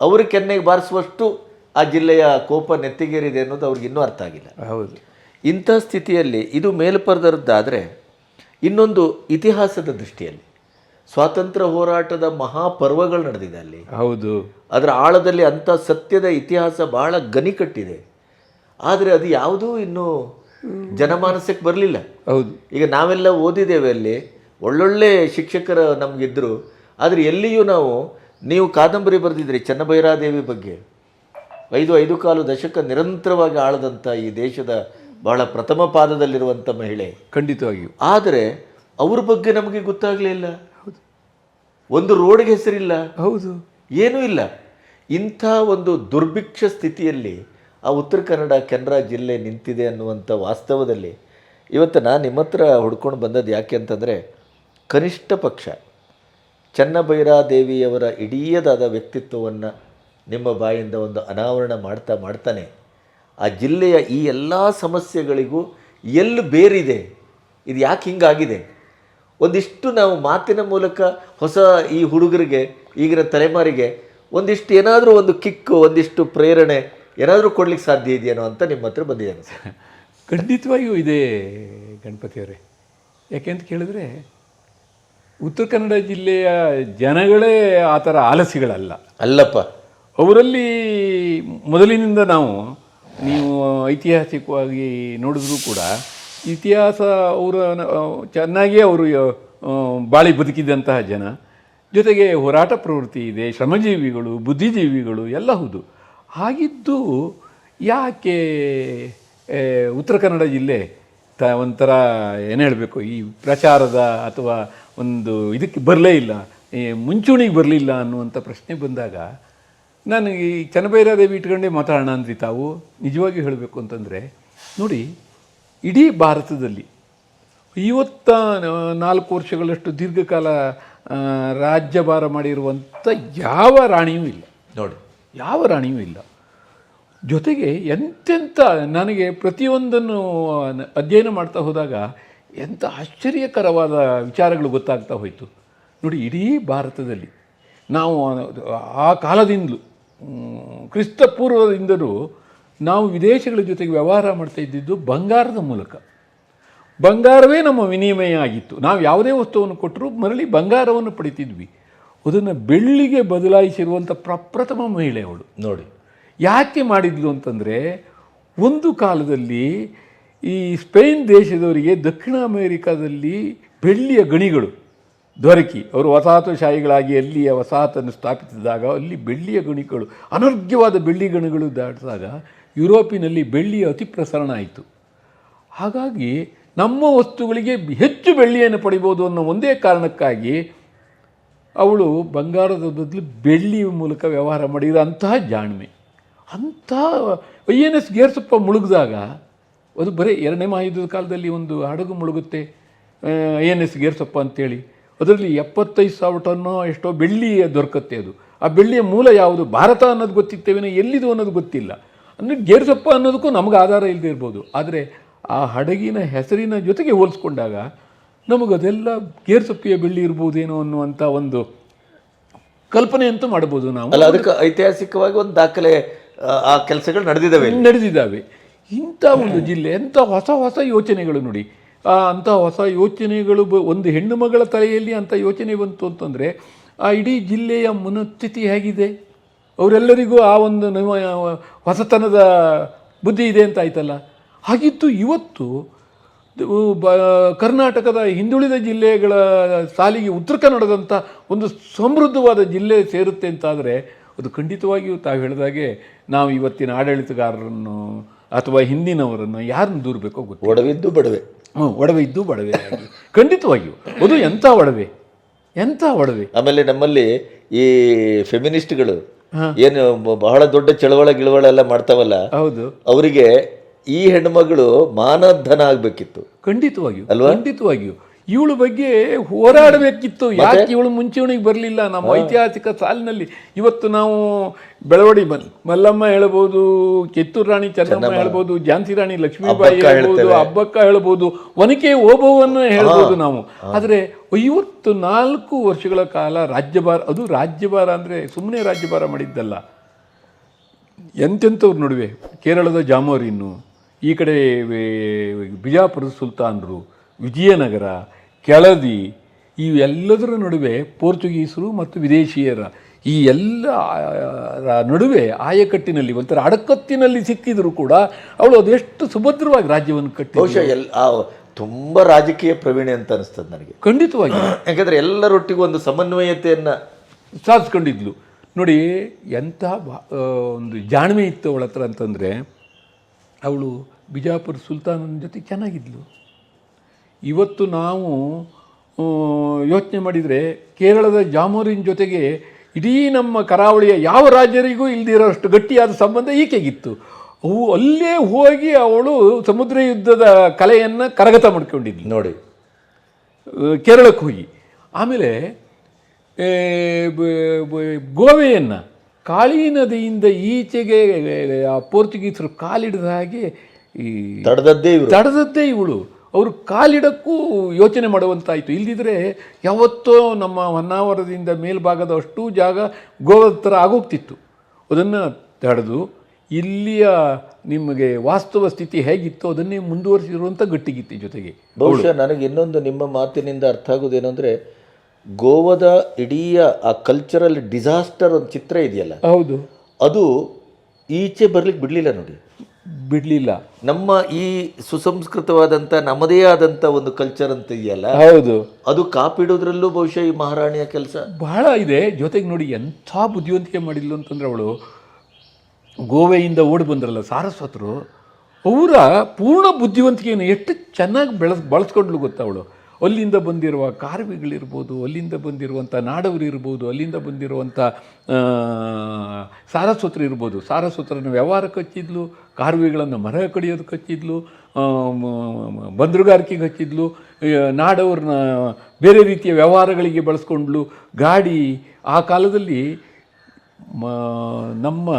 ಅವರು ಕೆನ್ನೆಗೆ ಬಾರಿಸುವಷ್ಟು ಆ ಜಿಲ್ಲೆಯ ಕೋಪ ನೆತ್ತಿಗೇರಿದೆ ಅನ್ನೋದು ಅವ್ರಿಗೆ ಇನ್ನೂ ಅರ್ಥ ಆಗಿಲ್ಲ. ಹೌದು. ಇಂಥ ಸ್ಥಿತಿಯಲ್ಲಿ ಇದು ಮೇಲ್ಪದರದ್ದಾದರೆ, ಇನ್ನೊಂದು ಇತಿಹಾಸದ ದೃಷ್ಟಿಯಲ್ಲಿ ಸ್ವಾತಂತ್ರ್ಯ ಹೋರಾಟದ ಮಹಾಪರ್ವಗಳು ನಡೆದಿದೆ ಅಲ್ಲಿ. ಹೌದು. ಅದರ ಆಳದಲ್ಲಿ ಅಂಥ ಸತ್ಯದ ಇತಿಹಾಸ ಬಹಳ ಗನಿಕಟ್ಟಿದೆ. ಆದರೆ ಅದು ಯಾವುದೂ ಇನ್ನೂ ಜನಮಾನಸಕ್ಕೆ ಬರಲಿಲ್ಲ. ಹೌದು. ಈಗ ನಾವೆಲ್ಲ ಓದಿದ್ದೇವೆ, ಅಲ್ಲಿ ಒಳ್ಳೊಳ್ಳೆ ಶಿಕ್ಷಕರ ನಮಗಿದ್ದರು. ಆದರೆ ಎಲ್ಲಿಯೂ ನೀವು ಕಾದಂಬರಿ ಬರೆದಿದ್ರಿ ಚೆನ್ನಭೈರಾದೇವಿ ಬಗ್ಗೆ, 5 ಕಾಲು ದಶಕ ನಿರಂತರವಾಗಿ ಆಳದಂಥ ಈ ದೇಶದ ಬಹಳ ಪ್ರಥಮ ಪಾದದಲ್ಲಿರುವಂಥ ಮಹಿಳೆ. ಖಂಡಿತವಾಗಿಯೂ. ಆದರೆ ಅವ್ರ ಬಗ್ಗೆ ನಮಗೆ ಗೊತ್ತಾಗಲಿಲ್ಲ. ಒಂದು ರೋಡ್ಗೆ ಹೆಸರಿಲ್ಲ. ಹೌದು. ಏನೂ ಇಲ್ಲ. ಇಂಥ ಒಂದು ದುರ್ಭಿಕ್ಷ ಸ್ಥಿತಿಯಲ್ಲಿ ಆ ಉತ್ತರ ಕನ್ನಡ ಕೆನರಾ ಜಿಲ್ಲೆ ನಿಂತಿದೆ ಅನ್ನುವಂಥ ವಾಸ್ತವದಲ್ಲಿ ಇವತ್ತು ನಾನು ನಿಮ್ಮ ಹತ್ರ ಹುಡ್ಕೊಂಡು ಬಂದದ್ದು ಯಾಕೆ ಅಂತಂದರೆ, ಕನಿಷ್ಠ ಪಕ್ಷ ಚೆನ್ನಭೈರಾದೇವಿಯವರ ಇಡೀಯದಾದ ವ್ಯಕ್ತಿತ್ವವನ್ನು ನಿಮ್ಮ ಬಾಯಿಂದ ಒಂದು ಅನಾವರಣ ಮಾಡ್ತಾನೆ ಆ ಜಿಲ್ಲೆಯ ಈ ಎಲ್ಲ ಸಮಸ್ಯೆಗಳಿಗೂ ಎಲ್ಲಿ ಬೇರಿದೆ, ಇದು ಯಾಕೆ ಹಿಂಗಾಗಿದೆ, ಒಂದಿಷ್ಟು ನಾವು ಮಾತಿನ ಮೂಲಕ ಹೊಸ ಈ ಹುಡುಗರಿಗೆ, ಈಗಿನ ತಲೆಮಾರಿಗೆ ಒಂದಿಷ್ಟು ಏನಾದರೂ ಒಂದು ಕಿಕ್ಕು, ಒಂದಿಷ್ಟು ಪ್ರೇರಣೆ ಏನಾದರೂ ಕೊಡ್ಲಿಕ್ಕೆ ಸಾಧ್ಯ ಇದೆಯೇನೋ ಅಂತ ನಿಮ್ಮ ಹತ್ರ ಬಂದಿದ್ದೇನೆ ಸರ್. ಖಂಡಿತವಾಗಿಯೂ ಇದೆ ಗಣಪತಿಯವರೇ. ಯಾಕೆಂತ ಕೇಳಿದ್ರೆ, ಉತ್ತರ ಕನ್ನಡ ಜಿಲ್ಲೆಯ ಜನಗಳೇ ಆ ಥರ ಆಲಸಿಗಳಲ್ಲ. ಅಲ್ಲಪ್ಪ. ಅವರಲ್ಲಿ ಮೊದಲಿನಿಂದ ನೀವು ಐತಿಹಾಸಿಕವಾಗಿ ನೋಡಿದ್ರೂ ಕೂಡ ಇತಿಹಾಸ ಚೆನ್ನಾಗಿಯೇ ಅವರು ಬಾಳಿ ಬದುಕಿದಂತಹ ಜನ, ಜೊತೆಗೆ ಹೋರಾಟ ಪ್ರವೃತ್ತಿ ಇದೆ, ಶ್ರಮಜೀವಿಗಳು, ಬುದ್ಧಿಜೀವಿಗಳು ಎಲ್ಲ ಹೌದು. ಹಾಗಿದ್ದು ಯಾಕೆ ಉತ್ತರ ಕನ್ನಡ ಜಿಲ್ಲೆ ಒಂಥರ ಏನು ಹೇಳಬೇಕು, ಈ ಪ್ರಚಾರದ ಅಥವಾ ಒಂದು ಇದಕ್ಕೆ ಬರಲೇ ಇಲ್ಲ, ಮುಂಚೂಣಿಗೆ ಬರಲಿಲ್ಲ ಅನ್ನುವಂಥ ಪ್ರಶ್ನೆ ಬಂದಾಗ ನಾನು ಈ ಚನ್ನಭೈರಾದೇವಿ ಇಟ್ಕೊಂಡೇ ಮಾತಾಡೋಣ ಅಂದ್ರಿ ತಾವು. ನಿಜವಾಗಿ ಹೇಳಬೇಕು ಅಂತಂದರೆ ನೋಡಿ, ಇಡೀ ಭಾರತದಲ್ಲಿ 54 ವರ್ಷಗಳಷ್ಟು ದೀರ್ಘಕಾಲ ರಾಜ್ಯಭಾರ ಮಾಡಿರುವಂಥ ಯಾವ ರಾಣಿಯೂ ಇಲ್ಲ ನೋಡಿ, ಯಾವ ರಾಣಿಯೂ ಇಲ್ಲ. ಜೊತೆಗೆ ಎಂತೆಂಥ ನನಗೆ ಪ್ರತಿಯೊಂದನ್ನು ಅಧ್ಯಯನ ಮಾಡ್ತಾ ಹೋದಾಗ ಎಂಥ ಆಶ್ಚರ್ಯಕರವಾದ ವಿಚಾರಗಳು ಗೊತ್ತಾಗ್ತಾ ಹೋಯಿತು. ನೋಡಿ, ಇಡೀ ಭಾರತದಲ್ಲಿ ನಾವು ಆ ಕಾಲದಿಂದಲೂ ಕ್ರಿಸ್ತ ಪೂರ್ವದಿಂದಲೂ ನಾವು ವಿದೇಶಗಳ ಜೊತೆಗೆ ವ್ಯವಹಾರ ಮಾಡ್ತಾ ಇದ್ದಿದ್ದು ಬಂಗಾರದ ಮೂಲಕ. ಬಂಗಾರವೇ ನಮ್ಮ ವಿನಿಮಯ ಆಗಿತ್ತು. ನಾವು ಯಾವುದೇ ವಸ್ತುವನ್ನು ಕೊಟ್ಟರೂ ಮರಳಿ ಬಂಗಾರವನ್ನು ಪಡಿತಿದ್ವಿ. ಅದನ್ನು ಬೆಳ್ಳಿಗೆ ಬದಲಾಯಿಸಿರುವಂಥ ಪ್ರಪ್ರಥಮ ಮಹಿಳೆ ಅವಳು. ನೋಡಿ, ಯಾಕೆ ಮಾಡಿದ್ಲು ಅಂತಂದರೆ, ಒಂದು ಕಾಲದಲ್ಲಿ ಈ ಸ್ಪೇನ್ ದೇಶದವರಿಗೆ ದಕ್ಷಿಣ ಅಮೇರಿಕಾದಲ್ಲಿ ಬೆಳ್ಳಿಯ ಗಣಿಗಳು ದೊರಕಿ ಅವರು ವಸಾಹತುಶಾಹಿಗಳಾಗಿ ಅಲ್ಲಿಯ ವಸಾಹತನ್ನು ಸ್ಥಾಪಿಸಿದಾಗ ಅಲ್ಲಿ ಬೆಳ್ಳಿಯ ಗಣಿಗಳು, ಅನರ್ಘ್ಯವಾದ ಬೆಳ್ಳಿ ಗಣಿಗಳು ದಾಟಿದಾಗ ಯುರೋಪಿನಲ್ಲಿ ಬೆಳ್ಳಿಯ ಅತಿ ಪ್ರಸರಣ ಆಯಿತು. ಹಾಗಾಗಿ ನಮ್ಮ ವಸ್ತುಗಳಿಗೆ ಹೆಚ್ಚು ಬೆಳ್ಳಿಯನ್ನು ಪಡಿಬೋದು ಅನ್ನೋ ಒಂದೇ ಕಾರಣಕ್ಕಾಗಿ ಅವಳು ಬಂಗಾರದ ಬದಲು ಬೆಳ್ಳಿಯ ಮೂಲಕ ವ್ಯವಹಾರ ಮಾಡಿರೋ ಅಂತಹ ಜಾಣ್ಮೆ. ಅಂಥ INS ಗೇರ್ಸಪ್ಪ ಮುಳುಗಿದಾಗ, ಅದು ಬರೀ 2ನೇ ಮಹಾಯುದ್ಧದ ಕಾಲದಲ್ಲಿ ಒಂದು ಹಡಗು ಮುಳುಗುತ್ತೆ INS ಗೇರ್ಸಪ್ಪ ಅಂತೇಳಿ, ಅದರಲ್ಲಿ 75,000 ಟನ್ನೋ ಎಷ್ಟೋ ಬೆಳ್ಳಿ ದೊರಕತ್ತೆ. ಅದು ಆ ಬೆಳ್ಳಿಯ ಮೂಲ ಯಾವುದು, ಭಾರತ ಅನ್ನೋದು ಗೊತ್ತಿತ್ತೇವೇನೋ, ಎಲ್ಲಿದು ಅನ್ನೋದು ಗೊತ್ತಿಲ್ಲ. ಅಂದರೆ ಗೇರ್ಸಪ್ಪ ಅನ್ನೋದಕ್ಕೂ ನಮಗೆ ಆಧಾರ ಇಲ್ಲದೆ ಇರ್ಬೋದು, ಆದರೆ ಆ ಹಡಗಿನ ಹೆಸರಿನ ಜೊತೆಗೆ ಹೋಲಿಸ್ಕೊಂಡಾಗ ನಮಗದೆಲ್ಲ ಗೇರ್ಸಪ್ಪಿಯ ಬೆಳ್ಳಿ ಇರ್ಬೋದೇನೋ ಅನ್ನುವಂಥ ಒಂದು ಕಲ್ಪನೆ ಅಂತೂ ಮಾಡ್ಬೋದು ನಾವು. ಅಲ್ಲ, ಅದಕ್ಕೆ ಐತಿಹಾಸಿಕವಾಗಿ ಒಂದು ದಾಖಲೆ ಆ ಕೆಲಸಗಳು ನಡೆದಿದ್ದಾವೆ. ಇಂಥ ಒಂದು ಜಿಲ್ಲೆ ಎಂಥ ಹೊಸ ಹೊಸ ಯೋಚನೆಗಳು ನೋಡಿ, ಅಂಥ ಹೊಸ ಯೋಚನೆಗಳು ಒಂದು ಹೆಣ್ಣು ಮಗಳ ತಲೆಯಲ್ಲಿ ಅಂಥ ಯೋಚನೆ ಬಂತು ಅಂತಂದರೆ ಆ ಇಡೀ ಜಿಲ್ಲೆಯ ಮನಸ್ಥಿತಿ ಹೇಗಿದೆ, ಅವರೆಲ್ಲರಿಗೂ ಆ ಒಂದು ಹೊಸತನದ ಬುದ್ಧಿ ಇದೆ ಅಂತ ಆಯ್ತಲ್ಲ. ಹಾಗಿತ್ತು ಇವತ್ತು ಕರ್ನಾಟಕದ ಹಿಂದುಳಿದ ಜಿಲ್ಲೆಗಳ ಸಾಲಿಗೆ ಉತ್ತರ ಕನ್ನಡದಂಥ ಒಂದು ಸಮೃದ್ಧವಾದ ಜಿಲ್ಲೆ ಸೇರುತ್ತೆ ಅಂತಾದರೆ ಅದು ಖಂಡಿತವಾಗಿಯೂ ತಾವು ಹೇಳಿದಾಗೆ ನಾವು ಇವತ್ತಿನ ಆಡಳಿತಗಾರರನ್ನು ಅಥವಾ ಹಿಂದಿನವರನ್ನು ಯಾರನ್ನು ದೂರಬೇಕೋ ಗೊತ್ತು. ಒಡವಿದ್ದು ಬಡವೆ, ಒಡವೆ ಇದ್ದು ಬಡವೆ ಆಗಿ ಖಂಡಿತವಾಗಿಯೂ ಅದು ಎಂಥ ಒಡವೆ, ಎಂಥ ಒಡವೆ. ಆಮೇಲೆ ನಮ್ಮಲ್ಲಿ ಈ ಫೆಮಿನಿಸ್ಟ್ಗಳು ಏನು ಬಹಳ ದೊಡ್ಡ ಗಿಳವಳ ಎಲ್ಲ ಮಾಡ್ತಾವಲ್ಲ, ಹೌದು, ಅವರಿಗೆ ಈ ಹೆಣ್ಮಗಳು ಮಾನಧನ ಆಗ್ಬೇಕಿತ್ತು. ಖಂಡಿತವಾಗಿಯೂ ಅಲ್ವಾ, ಖಂಡಿತವಾಗಿಯೂ ಇವಳ ಬಗ್ಗೆ ಹೋರಾಡಬೇಕಿತ್ತು. ಯಾಕೆ ಇವಳು ಮುಂಚೂಣಿಗೆ ಬರಲಿಲ್ಲ ನಮ್ಮ ಐತಿಹಾಸಿಕ ಸಾಲಿನಲ್ಲಿ? ಇವತ್ತು ನಾವು ಬೆಳವಡಿ ಮಲ್ಲಮ್ಮ ಹೇಳ್ಬೋದು, ಕಿತ್ತೂರು ರಾಣಿ ಚೆನ್ನಮ್ಮ ಹೇಳ್ಬೋದು, ಝಾನ್ಸಿ ರಾಣಿ ಲಕ್ಷ್ಮೀಬಾಯಿ ಹೇಳ್ಬೋದು, ಅಬ್ಬಕ್ಕ ಹೇಳ್ಬೋದು, ಒನಕೆ ಓಬವ್ವನ್ನ ಹೇಳ್ಬೋದು ನಾವು. ಆದರೆ 54 ವರ್ಷಗಳ ಕಾಲ ರಾಜ್ಯಭಾರ, ಅದು ರಾಜ್ಯಭಾರ ಅಂದರೆ ಸುಮ್ಮನೆ ರಾಜ್ಯಭಾರ ಮಾಡಿದ್ದಲ್ಲ. ಎಂತೆಂಥವ್ರ ನಡುವೆ ಕೇರಳದ ಜಾಮೋರಿನ್ನು, ಈ ಕಡೆ ಬಿಜಾಪುರದ ಸುಲ್ತಾನರು, ವಿಜಯನಗರ, ಕೆಳದಿ, ಇವೆಲ್ಲದರ ನಡುವೆ ಪೋರ್ಚುಗೀಸರು ಮತ್ತು ವಿದೇಶಿಯರ ಈ ಎಲ್ಲ ನಡುವೆ ಆಯಕಟ್ಟಿನಲ್ಲಿ ಒಂಥರ ಅಡಕತ್ತಿನಲ್ಲಿ ಸಿಕ್ಕಿದ್ರು ಕೂಡ ಅವಳು ಅದೆಷ್ಟು ಸುಭದ್ರವಾಗಿ ರಾಜ್ಯವನ್ನು ಕಟ್ಟಿ, ಬಹುಶಃ ತುಂಬ ರಾಜಕೀಯ ಪ್ರವೀಣೆ ಅಂತ ಅನಿಸ್ತದೆ ನನಗೆ. ಖಂಡಿತವಾಗಿ, ಯಾಕಂದರೆ ಎಲ್ಲರೊಟ್ಟಿಗೂ ಒಂದು ಸಮನ್ವಯತೆಯನ್ನು ಸಾಧಿಸ್ಕೊಂಡಿದ್ಲು. ನೋಡಿ, ಎಂಥ ಒಂದು ಜಾಣ್ಮೆ ಇತ್ತು ಅವಳ ಹತ್ರ ಅಂತಂದರೆ, ಅವಳು ಬಿಜಾಪುರ ಸುಲ್ತಾನನ ಜೊತೆ ಚೆನ್ನಾಗಿದ್ಲು. ಇವತ್ತು ನಾವು ಯೋಚನೆ ಮಾಡಿದರೆ ಕೇರಳದ ಜಾಮೋರಿನ ಜೊತೆಗೆ ಇಡೀ ನಮ್ಮ ಕರಾವಳಿಯ ಯಾವ ರಾಜ್ಯರಿಗೂ ಇಲ್ಲದಿರೋಷ್ಟು ಗಟ್ಟಿಯಾದ ಸಂಬಂಧ ಈಕೆಗಿತ್ತು. ಅಲ್ಲೇ ಹೋಗಿ ಅವಳು ಸಮುದ್ರ ಯುದ್ಧದ ಕಲೆಯನ್ನು ಕರಗತ ಮಾಡ್ಕೊಂಡಿದ್ಲು ನೋಡಿ, ಕೇರಳಕ್ಕೆ ಹೋಗಿ. ಆಮೇಲೆ ಗೋವೆಯನ್ನು ಕಾಳಿ ನದಿಯಿಂದ ಈಚೆಗೆ ಆ ಪೋರ್ಚುಗೀಸರು ಕಾಲಿಡಿದ ಹಾಗೆ ಈ ತಡೆದದ್ದೇ ಇವಳು. ಅವರು ಕಾಲಿಡಕ್ಕೂ ಯೋಚನೆ ಮಾಡುವಂತಾಯಿತು. ಇಲ್ಲದಿದ್ದರೆ ಯಾವತ್ತೋ ನಮ್ಮ ಹೊನ್ನಾವರದಿಂದ ಮೇಲ್ಭಾಗದ ಅಷ್ಟೂ ಜಾಗ ಗೋವಾದ ಥರ ಆಗೋಗ್ತಿತ್ತು. ಅದನ್ನು ತಡೆದು ಇಲ್ಲಿಯ ನಿಮಗೆ ವಾಸ್ತವ ಸ್ಥಿತಿ ಹೇಗಿತ್ತು ಅದನ್ನೇ ಮುಂದುವರಿಸಿರುವಂಥ ಗಟ್ಟಿಗಿತ್ತು. ಜೊತೆಗೆ ಬಹುಶಃ ನನಗೆ ಇನ್ನೊಂದು ನಿಮ್ಮ ಮಾತಿನಿಂದ ಅರ್ಥ ಆಗೋದೇನು ಅಂದರೆ, ಗೋವಾದ ಇಡೀ ಆ ಕಲ್ಚರಲ್ ಡಿಸಾಸ್ಟರ್ ಒಂದು ಚಿತ್ರ ಇದೆಯಲ್ಲ, ಹೌದು, ಅದು ಈಚೆ ಬರ್ಲಿಕ್ಕೆ ಬಿಡಲಿಲ್ಲ ನೋಡಿ. ಬಿಡಲಿಲ್ಲ. ನಮ್ಮ ಈ ಸುಸಂಸ್ಕೃತವಾದಂಥ ನಮ್ಮದೇ ಆದಂಥ ಒಂದು ಕಲ್ಚರ್ ಅಂತ ಇದೆಯಲ್ಲ, ಹೌದು, ಅದು ಕಾಪಿಡೋದ್ರಲ್ಲೂ ಬಹುಶಃ ಈ ಮಹಾರಾಣಿಯ ಕೆಲಸ ಬಹಳ ಇದೆ. ಜೊತೆಗೆ ನೋಡಿ ಎಂಥ ಬುದ್ಧಿವಂತಿಕೆ ಮಾಡಿದ್ಲು ಅಂತಂದ್ರೆ, ಅವಳು ಗೋವೆಯಿಂದ ಓಡಿ ಬಂದ್ರಲ್ಲ ಸಾರಸ್ವತರು, ಅವರ ಪೂರ್ಣ ಬುದ್ಧಿವಂತಿಕೆಯನ್ನು ಎಷ್ಟು ಚೆನ್ನಾಗಿ ಬಳಸ್ಕೊಂಡ್ಲು ಗೊತ್ತಾ. ಅವಳು ಅಲ್ಲಿಂದ ಬಂದಿರುವ ಕಾರ್ವಿಗಳಿರ್ಬೋದು, ಅಲ್ಲಿಂದ ಬಂದಿರುವಂಥ ನಾಡವರು ಇರ್ಬೋದು, ಅಲ್ಲಿಂದ ಬಂದಿರುವಂಥ ಸಾರಸ್ವತರು ಇರ್ಬೋದು. ಸಾರಸ್ವತರನ್ನು ವ್ಯವಹಾರಕ್ಕೆ ಹಚ್ಚಿದ್ಲು, ಕಾರ್ವಿಗಳನ್ನು ಮರ ಕಡಿಯೋದಕ್ಕೆ ಹಚ್ಚಿದ್ಲು, ಬಂದರುಗಾರಿಕೆಗೆ ಹಚ್ಚಿದ್ಲು, ನಾಡವ್ರನ್ನ ಬೇರೆ ರೀತಿಯ ವ್ಯವಹಾರಗಳಿಗೆ ಬಳಸ್ಕೊಂಡ್ಲು. ಗಾಡಿ ಆ ಕಾಲದಲ್ಲಿ ನಮ್ಮ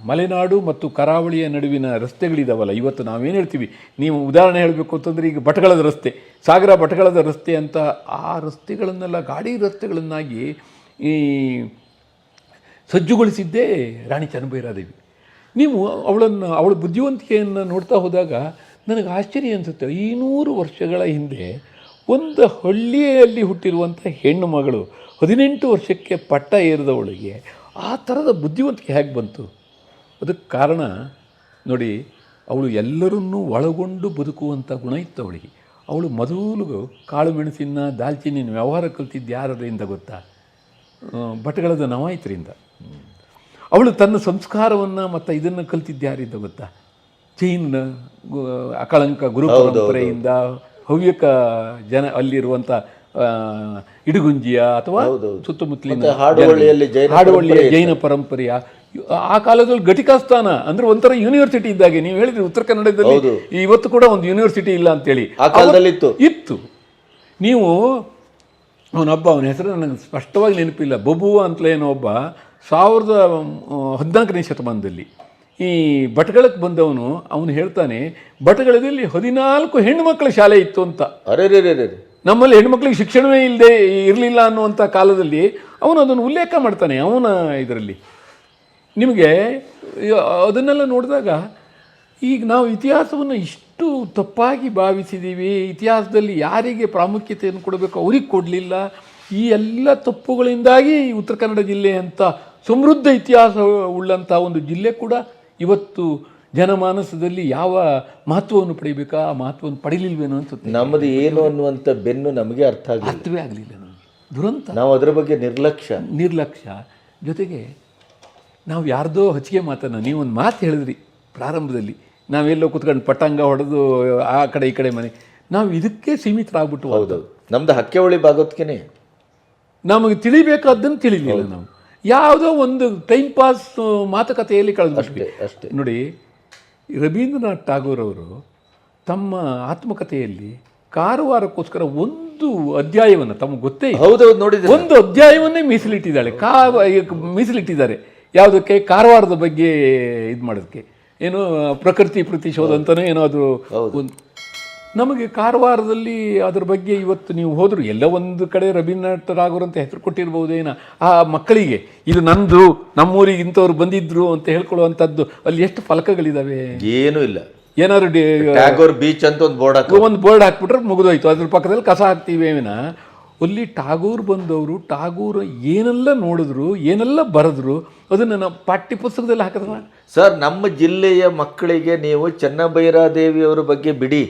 ಮಲೆನಾಡು ಮತ್ತು ಕರಾವಳಿಯ ನಡುವಿನ ರಸ್ತೆಗಳಿದಾವಲ್ಲ, ಇವತ್ತು ನಾವೇನು ಹೇಳ್ತೀವಿ, ನೀವು ಉದಾಹರಣೆ ಹೇಳಬೇಕು ಅಂತಂದರೆ ಈಗ ಭಟ್ಕಳದ ರಸ್ತೆ, ಸಾಗರ ಭಟ್ಕಳದ ರಸ್ತೆ ಅಂತ, ಆ ರಸ್ತೆಗಳನ್ನೆಲ್ಲ ಗಾಡಿ ರಸ್ತೆಗಳನ್ನಾಗಿ ಈ ಸಜ್ಜುಗೊಳಿಸಿದ್ದೇ ರಾಣಿ ಚೆನ್ನಭೈರಾದೇವಿ. ನೀವು ಅವಳ ಬುದ್ಧಿವಂತಿಕೆಯನ್ನು ನೋಡ್ತಾ ಹೋದಾಗ ನನಗೆ ಆಶ್ಚರ್ಯ ಅನಿಸುತ್ತೆ. 500 ವರ್ಷಗಳ ಹಿಂದೆ ಒಂದು ಹಳ್ಳಿಯಲ್ಲಿ ಹುಟ್ಟಿರುವಂಥ ಹೆಣ್ಣು ಮಗಳು 18 ವರ್ಷಕ್ಕೆ ಪಟ್ಟ ಏರಿದವಳಿಗೆ ಆ ಥರದ ಬುದ್ಧಿವಂತಿಕೆ ಹೇಗೆ ಬಂತು? ಅದಕ್ಕೆ ಕಾರಣ ನೋಡಿ, ಅವಳು ಎಲ್ಲರನ್ನೂ ಒಳಗೊಂಡು ಬದುಕುವಂಥ ಗುಣ ಇತ್ತು ಅವಳಿಗೆ. ಅವಳು ಮೊದಲು ಕಾಳು ಮೆಣಸಿನ ದಾಲ್ಚಿನ್ನಿನ ವ್ಯವಹಾರ ಕಲ್ತಿದ್ದು ಯಾರಿಂದ ಗೊತ್ತಾ? ಭಟ್ಕಳದ ನವಾಯಿತರಿಂದ. ಅವಳು ತನ್ನ ಸಂಸ್ಕಾರವನ್ನು ಮತ್ತು ಇದನ್ನು ಕಲ್ತಿದ್ದು ಯಾರಿಂದ ಗೊತ್ತಾ? ಜೈನ ಅಕಳಂಕ ಗುರು ಪರಂಪರೆಯಿಂದ ಹವ್ಯಕ ಅಲ್ಲಿರುವಂಥ ಇಡಗುಂಜಿಯ ಅಥವಾ ಸುತ್ತಮುತ್ತಲಿನ ಹಾಡುವಳ್ಳಿಯ ಜೈನ ಪರಂಪರೆಯ ಆ ಕಾಲದಲ್ಲಿ ಘಟಿಕಾಸ್ಥಾನ ಅಂದರೆ ಒಂಥರ ಯೂನಿವರ್ಸಿಟಿ ಇದ್ದಾಗೆ. ನೀವು ಹೇಳಿದ್ರಿ ಉತ್ತರ ಕನ್ನಡದಲ್ಲಿ ಇವತ್ತು ಕೂಡ ಒಂದು ಯೂನಿವರ್ಸಿಟಿ ಇಲ್ಲ ಅಂತೇಳಿ ಇತ್ತು. ನೀವು ಅವನ ಹೆಸರು ನನಗೆ ಸ್ಪಷ್ಟವಾಗಿ ನೆನಪಿಲ್ಲ, ಬಬುವ ಅಂತಲೇನೋ ಒಬ್ಬ 14ನೇ ಶತಮಾನದಲ್ಲಿ ಈ ಭಟ್ಕಳಕ್ಕೆ ಬಂದವನು, ಅವನು ಹೇಳ್ತಾನೆ ಭಟ್ಕಳದಲ್ಲಿ 14 ಹೆಣ್ಣುಮಕ್ಕಳ ಶಾಲೆ ಇತ್ತು ಅಂತ. ನಮ್ಮಲ್ಲಿ ಹೆಣ್ಮಕ್ಳಿಗೆ ಶಿಕ್ಷಣವೇ ಇರಲಿಲ್ಲ ಅನ್ನುವಂಥ ಕಾಲದಲ್ಲಿ ಅವನು ಅದನ್ನು ಉಲ್ಲೇಖ ಮಾಡ್ತಾನೆ ಅವನ ಇದರಲ್ಲಿ. ನಿಮಗೆ ಅದನ್ನೆಲ್ಲ ನೋಡಿದಾಗ ಈಗ ನಾವು ಇತಿಹಾಸವನ್ನು ಇಷ್ಟು ತಪ್ಪಾಗಿ ಭಾವಿಸಿದ್ದೀವಿ. ಇತಿಹಾಸದಲ್ಲಿ ಯಾರಿಗೆ ಪ್ರಾಮುಖ್ಯತೆಯನ್ನು ಕೊಡಬೇಕು ಅವ್ರಿಗೆ ಕೊಡಲಿಲ್ಲ. ಈ ಎಲ್ಲ ತಪ್ಪುಗಳಿಂದಾಗಿ ಉತ್ತರ ಕನ್ನಡ ಜಿಲ್ಲೆ ಅಂತ ಸಮೃದ್ಧ ಇತಿಹಾಸ ಉಳ್ಳಂಥ ಒಂದು ಜಿಲ್ಲೆ ಕೂಡ ಇವತ್ತು ಜನಮಾನಸದಲ್ಲಿ ಯಾವ ಮಹತ್ವವನ್ನು ಪಡಿಬೇಕಾ ಆ ಮಹತ್ವವನ್ನು ಪಡೀಲಿಲ್ವೇನೋ ಅನ್ಸುತ್ತೆ. ನಮ್ಮದು ಏನು ಅನ್ನುವಂಥ ಬೆನ್ನು ನಮಗೆ ಅರ್ಥವೇ ಆಗಲಿಲ್ಲ. ದುರಂತ. ನಾವು ಅದರ ಬಗ್ಗೆ ನಿರ್ಲಕ್ಷ್ಯ. ಜೊತೆಗೆ ನಾವು ಯಾರ್ದೋ ಹಚ್ಚಿಗೆ ಮಾತನ್ನು, ನೀವೊಂದು ಮಾತು ಹೇಳಿದ್ರಿ ಪ್ರಾರಂಭದಲ್ಲಿ, ನಾವೆಲ್ಲೋ ಕುತ್ಕೊಂಡು ಪಟ್ಟಂಗ ಹೊಡೆದು ಆ ಕಡೆ ಈ ಕಡೆ ಮನೆ, ನಾವು ಇದಕ್ಕೆ ಸೀಮಿತರಾಗ್ಬಿಟ್ಟು. ಹೌದು, ನಮ್ದು ಹಕ್ಕೆವಳಿ ಭಾಗವತ್ಕೆನೆ ನಮಗೆ ತಿಳಿಬೇಕಾದ್ದನ್ನು ತಿಳಿಲಿಲ್ಲ. ನಾವು ಯಾವುದೋ ಒಂದು ಟೈಮ್ ಪಾಸ್ ಮಾತುಕತೆಯಲ್ಲಿ ಕಳೆದ್ಬಿಟ್ವಿ ಅಷ್ಟೇ. ನೋಡಿ, ರವೀಂದ್ರನಾಥ್ ಟಾಗೋರ್ ಅವರು ತಮ್ಮ ಆತ್ಮಕಥೆಯಲ್ಲಿ ಕಾರವಾರಕ್ಕೋಸ್ಕರ ಒಂದು ಅಧ್ಯಾಯವನ್ನು, ತಮಗೆ ಗೊತ್ತೇ ನೋಡಿದ್ರೆ ಒಂದು ಅಧ್ಯಾಯವನ್ನೇ ಮೀಸಲಿಟ್ಟಿದ್ದಾರೆ. ಯಾವುದಕ್ಕೆ? ಕಾರವಾರದ ಬಗ್ಗೆ ಇದು ಮಾಡೋದಕ್ಕೆ, ಏನು ಪ್ರಕೃತಿ ಪ್ರತಿಶೋಧ ಅಂತಲೇ ಏನೋ ಅದು ಒಂದು. ನಮಗೆ ಕಾರವಾರದಲ್ಲಿ ಅದ್ರ ಬಗ್ಗೆ ಇವತ್ತು ನೀವು ಹೋದ್ರು ಎಲ್ಲ ಒಂದು ಕಡೆ ರವೀಂದ್ರನಾಥ್ ಟಾಗೋರ್ ಅಂತ ಹೆಸರು ಕೊಟ್ಟಿರ್ಬೋದೇನೋ, ಆ ಮಕ್ಕಳಿಗೆ ಇದು ನಂದು, ನಮ್ಮೂರಿಗೆ ಇಂಥವ್ರು ಬಂದಿದ್ರು ಅಂತ ಹೇಳ್ಕೊಳ್ಳುವಂಥದ್ದು ಅಲ್ಲಿ ಎಷ್ಟು ಫಲಕಗಳಿದಾವೆ? ಏನೂ ಇಲ್ಲ. ಏನಾದ್ರು ಟಾಗೋರ್ ಬೀಚ್ ಅಂತ ಒಂದು ಬೋರ್ಡ್ ಹಾಕ್ಬಿಟ್ರೆ ಮುಗಿದೋಯ್ತು. ಅದ್ರ ಪಕ್ಕದಲ್ಲಿ ಕಸ ಹಾಕ್ತೀವೇನ. ಅಲ್ಲಿ ಟಾಗೋರ್ ಬಂದವರು ಟಾಗೋರ್ ಏನೆಲ್ಲ ನೋಡಿದ್ರು, ಏನೆಲ್ಲ ಬರೆದ್ರು, ಅದನ್ನು ನಾವು ಪಾಠ್ಯ ಪುಸ್ತಕದಲ್ಲಿ ಹಾಕಿದ್ರ. ಸರ್, ನಮ್ಮ ಜಿಲ್ಲೆಯ ಮಕ್ಕಳಿಗೆ ನೀವು ಚೆನ್ನಭೈರಾದೇವಿಯವರ ಬಗ್ಗೆ ಬಿಡಿ,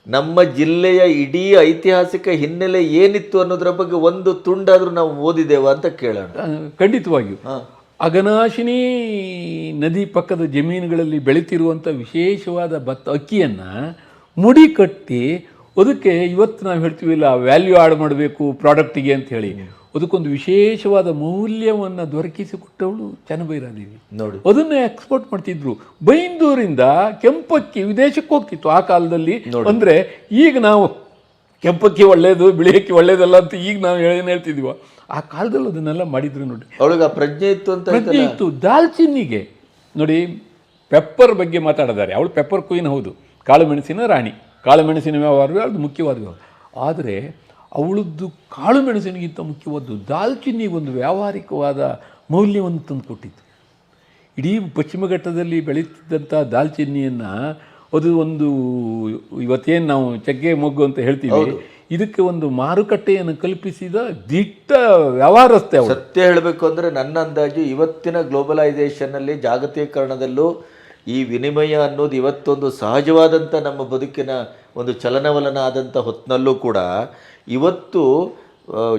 ನಮ್ಮ ಜಿಲ್ಲೆಯ ಇಡೀ ಐತಿಹಾಸಿಕ ಹಿನ್ನೆಲೆ ಏನಿತ್ತು ಅನ್ನೋದ್ರ ಬಗ್ಗೆ ಒಂದು ತುಂಡಾದರೂ ನಾವು ಓದಿದ್ದೇವ ಅಂತ ಕೇಳೋಣ. ಖಂಡಿತವಾಗಿಯೂ. ಅಘನಾಶಿನಿ ನದಿ ಪಕ್ಕದ ಜಮೀನುಗಳಲ್ಲಿ ಬೆಳೀತಿರುವಂಥ ವಿಶೇಷವಾದ ಅಕ್ಕಿಯನ್ನು ಮುಡಿ ಕಟ್ಟಿ ಅದಕ್ಕೆ ಇವತ್ತು ನಾವು ಹೇಳ್ತೀವಿಲ್ಲ ವ್ಯಾಲ್ಯೂ ಆಡ್ ಮಾಡಬೇಕು ಪ್ರಾಡಕ್ಟಿಗೆ ಅಂತ ಹೇಳಿ, ಅದಕ್ಕೊಂದು ವಿಶೇಷವಾದ ಮೌಲ್ಯವನ್ನು ದೊರಕಿಸಿಕೊಟ್ಟವಳು ಚೆನ್ನಭೈರಾದೇವಿ. ನೋಡಿ, ಅದನ್ನೇ ಎಕ್ಸ್ಪೋರ್ಟ್ ಮಾಡ್ತಿದ್ರು. ಬೈಂದೂರಿಂದ ಕೆಂಪಕ್ಕಿ ವಿದೇಶಕ್ಕೆ ಹೋಗ್ತಿತ್ತು ಆ ಕಾಲದಲ್ಲಿ. ಅಂದರೆ ಈಗ ನಾವು ಕೆಂಪಕ್ಕಿ ಒಳ್ಳೇದು, ಬಿಳಿ ಅಕ್ಕಿ ಒಳ್ಳೇದಲ್ಲ ಅಂತ ಈಗ ನಾವು ಏನು ಹೇಳ್ತಿದ್ವೋ, ಆ ಕಾಲದಲ್ಲಿ ಅದನ್ನೆಲ್ಲ ಮಾಡಿದ್ರು. ನೋಡಿ, ಅವಳಿಗೆ ಪ್ರಜ್ಞೆ ಇತ್ತು ಅಂತ. ಪ್ರಜ್ಞೆ ಇತ್ತು. ದಾಲ್ಚಿನ್ನಿಗೆ ನೋಡಿ, ಪೆಪ್ಪರ್ ಬಗ್ಗೆ ಮಾತಾಡಿದ್ದಾರೆ. ಅವಳು ಪೆಪ್ಪರ್ ಕ್ವೀನ್, ಹೌದು, ಕಾಳುಮೆಣಸಿನ ರಾಣಿ. ಕಾಳುಮೆಣಸಿನ ವ್ಯವಹಾರವೇ ಅದು ಮುಖ್ಯವಾದ ವ್ಯವಹಾರ. ಆದರೆ ಅವಳದ್ದು ಕಾಳುಮೆಣಸಿನಿಗಿಂತ ಮುಖ್ಯವಾದ್ದು ದಾಲ್ಚಿನ್ನಿಗೆ ಒಂದು ವ್ಯಾವಹಾರಿಕವಾದ ಮೌಲ್ಯವನ್ನು ತಂದು ಕೊಟ್ಟಿತ್ತು. ಇಡೀ ಪಶ್ಚಿಮ ಘಟ್ಟದಲ್ಲಿ ಬೆಳೀತಿದ್ದಂಥ ದಾಲ್ಚಿನ್ನಿಯನ್ನು ಅದು ಒಂದು ಇವತ್ತೇನು ನಾವು ಚಗ್ಗೆ ಮೊಗ್ಗು ಅಂತ ಹೇಳ್ತೀವಿ, ಇದಕ್ಕೆ ಒಂದು ಮಾರುಕಟ್ಟೆಯನ್ನು ಕಲ್ಪಿಸಿದ ದಿಟ್ಟ ವ್ಯವಹಾರಸ್ಥೆ ಅವರು. ಸತ್ಯ ಹೇಳಬೇಕು ಅಂದರೆ ನನ್ನ ಅಂದಾಜು ಇವತ್ತಿನ ಗ್ಲೋಬಲೈಸೇಷನ್ನಲ್ಲಿ ಜಾಗತೀಕರಣದಲ್ಲೂ ಈ ವಿನಿಮಯ ಅನ್ನೋದು ಇವತ್ತೊಂದು ಸಹಜವಾದಂಥ ನಮ್ಮ ಬದುಕಿನ ಒಂದು ಚಲನವಲನ ಆದಂಥ ಹೊತ್ತಿನಲ್ಲೂ ಕೂಡ ಇವತ್ತು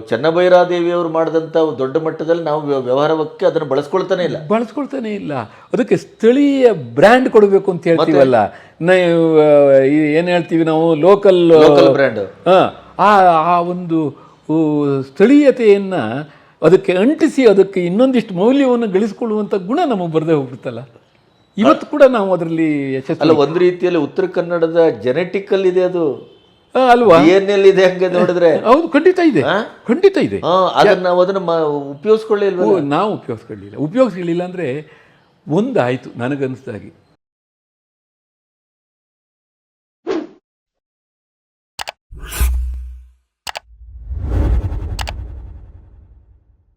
ಚೆನ್ನಭೈರಾದೇವಿಯವರು ಮಾಡಿದಂಥ ದೊಡ್ಡ ಮಟ್ಟದಲ್ಲಿ ನಾವು ವ್ಯವಹಾರಕ್ಕೆ ಅದನ್ನು ಬಳಸ್ಕೊಳ್ತಾನೆ ಇಲ್ಲ. ಅದಕ್ಕೆ ಸ್ಥಳೀಯ ಬ್ರ್ಯಾಂಡ್ ಕೊಡಬೇಕು ಅಂತ ಹೇಳ್ತೀವಲ್ಲ, ಏನು ಹೇಳ್ತೀವಿ ನಾವು, ಲೋಕಲ್ ಬ್ರ್ಯಾಂಡ್. ಆ ಒಂದು ಸ್ಥಳೀಯತೆಯನ್ನು ಅದಕ್ಕೆ ಅಂಟಿಸಿ ಅದಕ್ಕೆ ಇನ್ನೊಂದಿಷ್ಟು ಮೌಲ್ಯವನ್ನು ಗಳಿಸ್ಕೊಳ್ಳುವಂಥ ಗುಣ ನಮಗೆ ಬರದೇ ಹೋಗ್ಬಿಡ್ತಲ್ಲ. ಇವತ್ತು ಕೂಡ ನಾವು ಅದರಲ್ಲಿ ಯಶಸ್ಸು. ಅಲ್ಲ, ಒಂದು ರೀತಿಯಲ್ಲಿ ಉತ್ತರ ಕನ್ನಡದ ಜೆನೆಟಿಕಲ್ ಇದೆ ಅದು ಅಲ್ವಾ, ಇದೆ ಹಂಗೆ ನೋಡಿದ್ರೆ. ಹೌದು, ಖಂಡಿತ ಇದೆ. ಅದನ್ನ ನಾವು ಅದನ್ನ ಉಪಯೋಗಿಸ್ಕೊಳ್ಳಿಲ್ವ? ನಾವು ಉಪಯೋಗಿಸ್ಕೊಳ್ಳಿಲ್ಲ ಅಂದರೆ ಒಂದಾಯಿತು ನನಗನ್ನಿಸ್ದಾಗಿ.